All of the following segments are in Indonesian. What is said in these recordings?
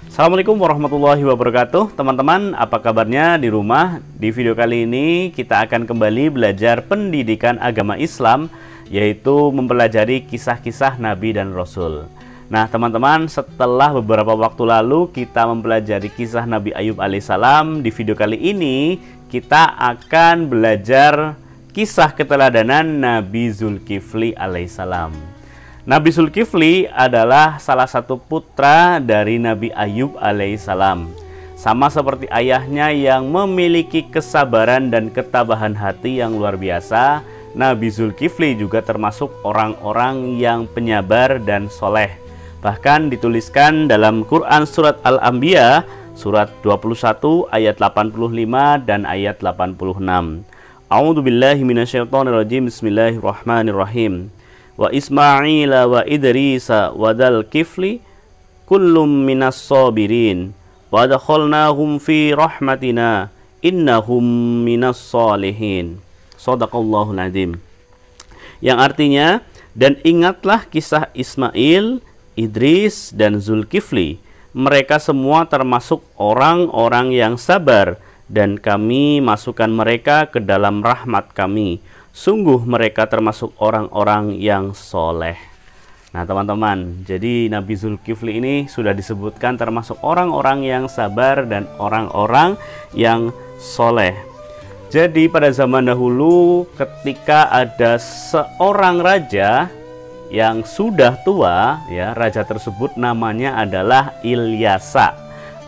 Assalamualaikum warahmatullahi wabarakatuh. Teman-teman, apa kabarnya di rumah? Di video kali ini kita akan kembali belajar pendidikan agama Islam, yaitu mempelajari kisah-kisah Nabi dan Rasul. Nah teman-teman, setelah beberapa waktu lalu kita mempelajari kisah Nabi Ayub alaihissalam, di video kali ini kita akan belajar kisah keteladanan Nabi Zulkifli alaihissalam. Nabi Zulkifli adalah salah satu putra dari Nabi Ayub alaihissalam. Sama seperti ayahnya yang memiliki kesabaran dan ketabahan hati yang luar biasa, Nabi Zulkifli juga termasuk orang-orang yang penyabar dan soleh. Bahkan dituliskan dalam Quran surat Al-Anbiya surat 21 ayat 85 dan ayat 86. A'udzubillahi minasyaitonirrajim. Bismillahirrahmanirrahim. Wa Ismaila wa Idrisa wa Dzal Kifli kullum minas sabirin wa adkhalnahum fi rahmatina innahum minas salihin. Shadaqallahul azim. Yang artinya, dan ingatlah kisah Ismail, Idris dan Zulkifli. Mereka semua termasuk orang-orang yang sabar, dan kami masukkan mereka ke dalam rahmat kami. Sungguh mereka termasuk orang-orang yang soleh. Nah teman-teman, jadi Nabi Zulkifli ini sudah disebutkan termasuk orang-orang yang sabar dan orang-orang yang soleh. Jadi pada zaman dahulu ketika ada seorang raja yang sudah tua, ya, raja tersebut namanya adalah Ilyasa,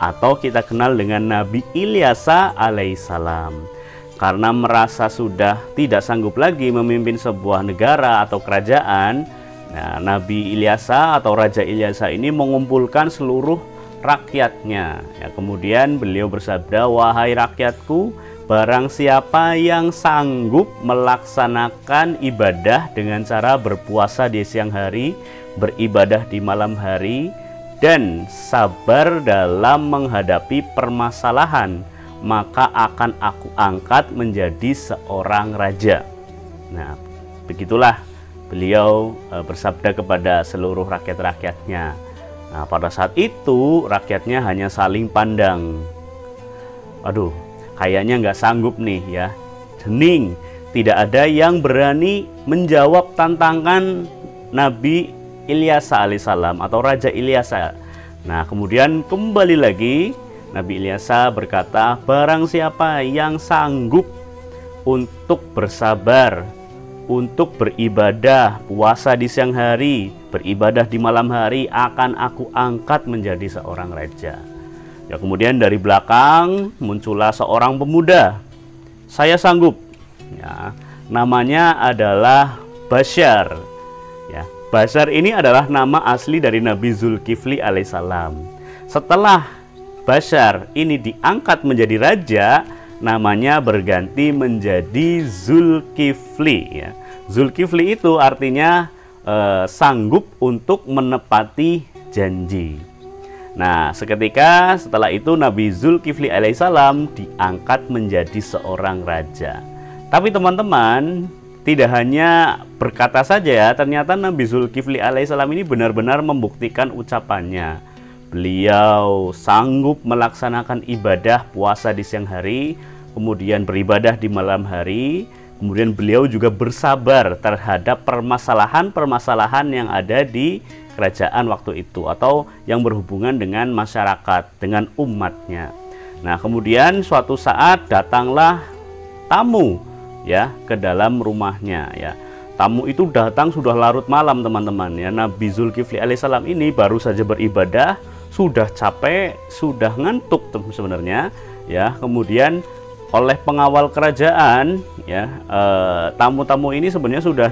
atau kita kenal dengan Nabi Ilyasa alaihissalam. Karena merasa sudah tidak sanggup lagi memimpin sebuah negara atau kerajaan, nah, Nabi Ilyasa atau Raja Ilyasa ini mengumpulkan seluruh rakyatnya. Ya, kemudian beliau bersabda, "Wahai rakyatku, barang siapa yang sanggup melaksanakan ibadah dengan cara berpuasa di siang hari, beribadah di malam hari, dan sabar dalam menghadapi permasalahan, maka akan aku angkat menjadi seorang raja." Nah, begitulah beliau bersabda kepada seluruh rakyat-rakyatnya. Nah, pada saat itu rakyatnya hanya saling pandang. Aduh, kayaknya nggak sanggup nih ya. Hening, tidak ada yang berani menjawab tantangan Nabi Ilyasa alaihissalam atau Raja Ilyasa. Nah, kemudian kembali lagi Nabi Ilyasa berkata, barang siapa yang sanggup untuk bersabar, untuk beribadah, puasa di siang hari, beribadah di malam hari, akan aku angkat menjadi seorang raja. Ya, kemudian dari belakang muncullah seorang pemuda. Saya sanggup. Ya, namanya adalah Bashar. Ya, Bashar ini adalah nama asli dari Nabi Zulkifli alaihissalam. Setelah Bashar ini diangkat menjadi raja, namanya berganti menjadi Zulkifli. Ya. Zulkifli itu artinya sanggup untuk menepati janji. Nah, seketika setelah itu Nabi Zulkifli alaihissalam diangkat menjadi seorang raja. Tapi teman-teman, tidak hanya berkata saja ya, ternyata Nabi Zulkifli alaihissalam ini benar-benar membuktikan ucapannya. Beliau sanggup melaksanakan ibadah puasa di siang hari, kemudian beribadah di malam hari, kemudian beliau juga bersabar terhadap permasalahan-permasalahan yang ada di kerajaan waktu itu atau yang berhubungan dengan masyarakat, dengan umatnya. Nah, kemudian suatu saat datanglah tamu ya ke dalam rumahnya ya. Tamu itu datang sudah larut malam teman-teman ya. Nabi Zulkifli alaihissalam ini baru saja beribadah, sudah capek, sudah ngantuk sebenarnya ya. Kemudian oleh pengawal kerajaan ya, tamu-tamu ini sebenarnya sudah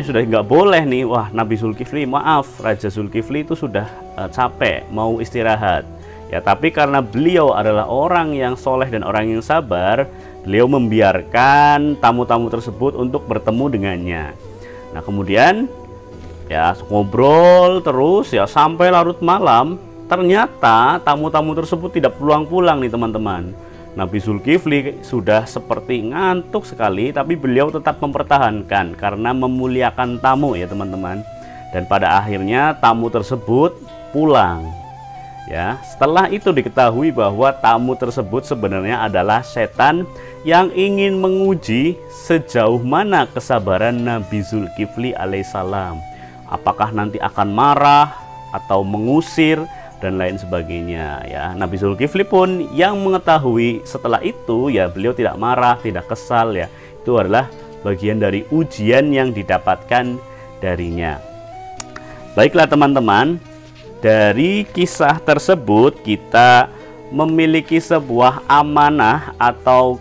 sudah nggak boleh nih. Wah, Nabi Zulkifli, maaf, Raja Zulkifli itu sudah capek, mau istirahat ya. Tapi karena beliau adalah orang yang soleh dan orang yang sabar, beliau membiarkan tamu-tamu tersebut untuk bertemu dengannya. Nah, kemudian ya ngobrol terus ya sampai larut malam. Ternyata tamu-tamu tersebut tidak pulang-pulang nih teman-teman. Nabi Zulkifli sudah seperti ngantuk sekali, tapi beliau tetap mempertahankan karena memuliakan tamu ya teman-teman. Dan pada akhirnya tamu tersebut pulang. Ya, setelah itu diketahui bahwa tamu tersebut sebenarnya adalah setan yang ingin menguji sejauh mana kesabaran Nabi Zulkifli alaihissalam. Apakah nanti akan marah atau mengusir dan lain sebagainya ya. Nabi Zulkifli pun yang mengetahui setelah itu ya, beliau tidak marah, tidak kesal ya. Itu adalah bagian dari ujian yang didapatkan darinya. Baiklah teman-teman, dari kisah tersebut kita memiliki sebuah amanah atau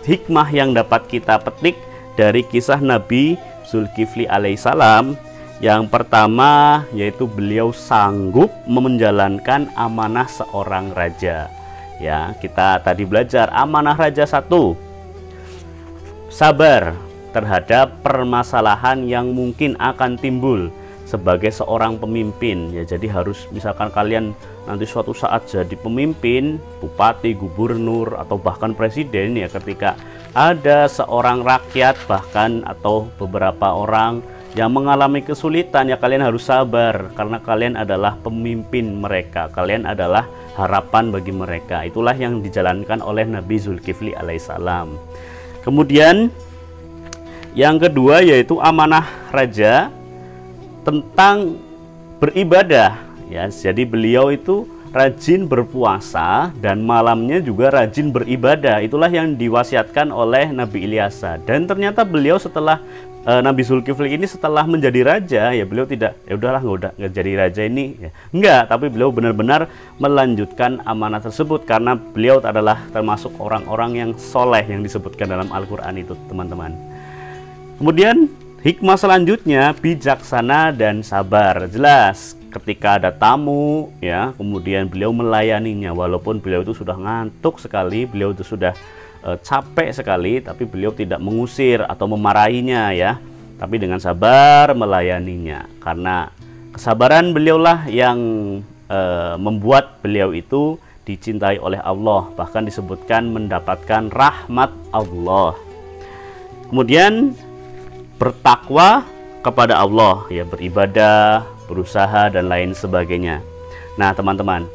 hikmah yang dapat kita petik dari kisah Nabi Zulkifli alaihissalam. Yang pertama yaitu beliau sanggup menjalankan amanah seorang raja. Ya, kita tadi belajar amanah raja 1, sabar terhadap permasalahan yang mungkin akan timbul sebagai seorang pemimpin ya. Jadi harus, misalkan kalian nanti suatu saat jadi pemimpin, bupati, gubernur atau bahkan presiden ya, ketika ada seorang rakyat bahkan atau beberapa orang yang mengalami kesulitan ya, kalian harus sabar karena kalian adalah pemimpin mereka, kalian adalah harapan bagi mereka. Itulah yang dijalankan oleh Nabi Zulkifli alaihissalam. Kemudian yang kedua yaitu amanah raja tentang beribadah ya. Jadi beliau itu rajin berpuasa dan malamnya juga rajin beribadah. Itulah yang diwasiatkan oleh Nabi Ilyasa. Dan ternyata beliau setelah Nabi Zulkifli ini setelah menjadi raja ya, beliau tidak ya udahlah nggak jadi raja ini ya. Enggak, tapi beliau benar-benar melanjutkan amanah tersebut karena beliau adalah termasuk orang-orang yang soleh yang disebutkan dalam Al-Quran itu teman-teman. Kemudian hikmah selanjutnya bijaksana dan sabar. Jelas ketika ada tamu ya, kemudian beliau melayaninya walaupun beliau itu sudah ngantuk sekali, beliau itu sudah capek sekali, tapi beliau tidak mengusir atau memarahinya ya, tapi dengan sabar melayaninya. Karena kesabaran beliaulah yang membuat beliau itu dicintai oleh Allah, bahkan disebutkan mendapatkan rahmat Allah. Kemudian bertakwa kepada Allah ya, beribadah, berusaha dan lain sebagainya. Nah teman-teman,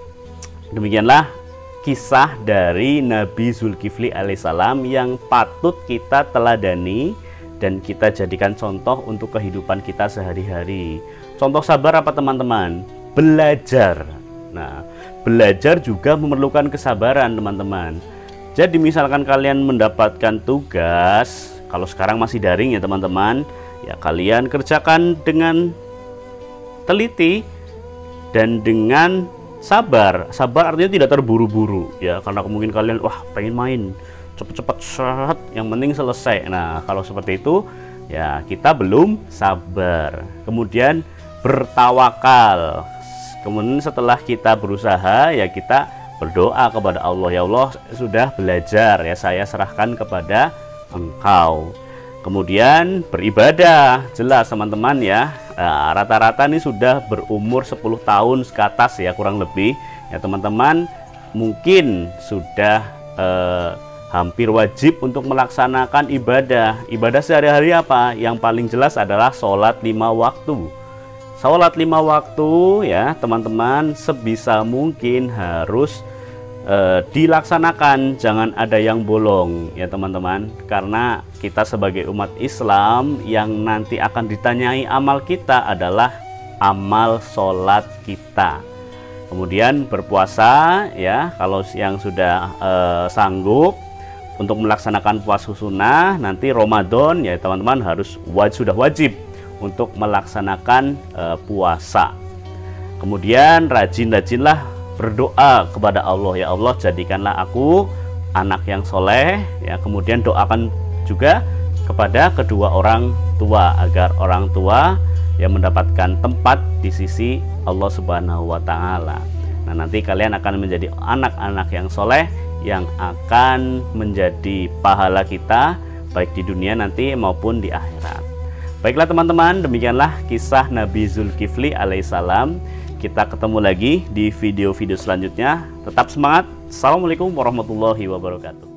demikianlah kisah dari Nabi Zulkifli alaihissalam yang patut kita teladani dan kita jadikan contoh untuk kehidupan kita sehari-hari. Contoh sabar apa teman-teman? Belajar. Nah, belajar juga memerlukan kesabaran teman-teman. Jadi misalkan kalian mendapatkan tugas, kalau sekarang masih daring ya teman-teman, ya kalian kerjakan dengan teliti dan dengan sabar. Sabar artinya tidak terburu-buru ya, karena mungkin kalian wah pengen main cepet-cepet set, yang penting selesai. Nah kalau seperti itu ya kita belum sabar. Kemudian bertawakal. Kemudian setelah kita berusaha ya kita berdoa kepada Allah, ya Allah sudah belajar ya, saya serahkan kepada Engkau. Kemudian beribadah, jelas teman-teman ya. Rata-rata ini sudah berumur 10 tahun ke atas ya kurang lebih ya teman-teman, mungkin sudah hampir wajib untuk melaksanakan ibadah. Ibadah sehari-hari apa? Yang paling jelas adalah sholat 5 waktu. Sholat 5 waktu ya teman-teman, sebisa mungkin harus dilaksanakan, jangan ada yang bolong ya teman-teman, karena kita sebagai umat Islam yang nanti akan ditanyai amal kita adalah amal sholat kita. Kemudian berpuasa ya, kalau yang sudah sanggup untuk melaksanakan puasa sunnah, nanti Ramadan ya teman-teman harus sudah wajib untuk melaksanakan puasa. Kemudian rajin-rajinlah berdoa kepada Allah, ya Allah jadikanlah aku anak yang soleh ya. Kemudian doakan juga kepada kedua orang tua agar orang tua yang mendapatkan tempat di sisi Allah Subhanahu wa Ta'ala. Nah nanti kalian akan menjadi anak-anak yang soleh yang akan menjadi pahala kita baik di dunia nanti maupun di akhirat. Baiklah teman-teman, demikianlah kisah Nabi Zulkifli alaihissalam. Kita ketemu lagi di video-video selanjutnya. Tetap semangat. Assalamualaikum warahmatullahi wabarakatuh.